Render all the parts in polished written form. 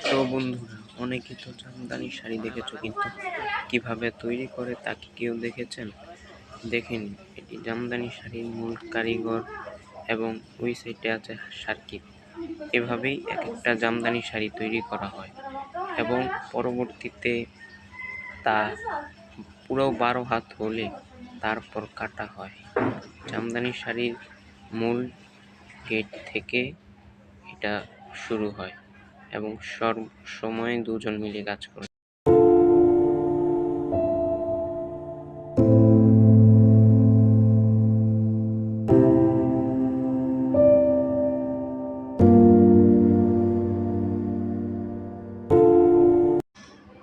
তো বন্ধুরা, অনেকে তো জামদানি শাড়ি দেখেছো, কিন্তু কিভাবে তৈরি করে তা কি কেউ দেখেছেন? দেখেন, এটি জামদানি শাড়ির মূল কারিগর এবং ওই সাইডে আছে সার্কিট। এভাবেই এক একটা জামদানি শাড়ি তৈরি করা হয় এবং পরবর্তীতে তা পুরো 12 হাত হলে তারপর কাটা হয়। জামদানি শাড়ির মূল গেট থেকে এটা শুরু হয় এবং সব সময় দুজন মিলে কাজ করে।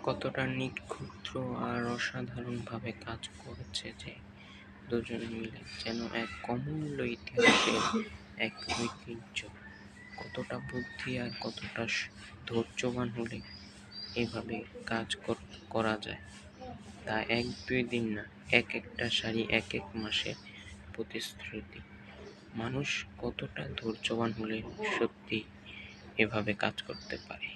কতটা নিখুঁত আর অসাধারণভাবে কাজ করেছে যে দুজন মিলে, যেন এক অমূল্য ইতিহাসের এক ঐতিহ্য। কতটা বুদ্ধি আর কতটা ধৈর্যবান হলে এভাবে কাজ করা যায়, তা 1-2 দিন না, এক একটা শাড়ি এক এক মাসের প্রতিশ্রুতি। মানুষ কতটা ধৈর্যবান হলে সত্যি এভাবে কাজ করতে পারে।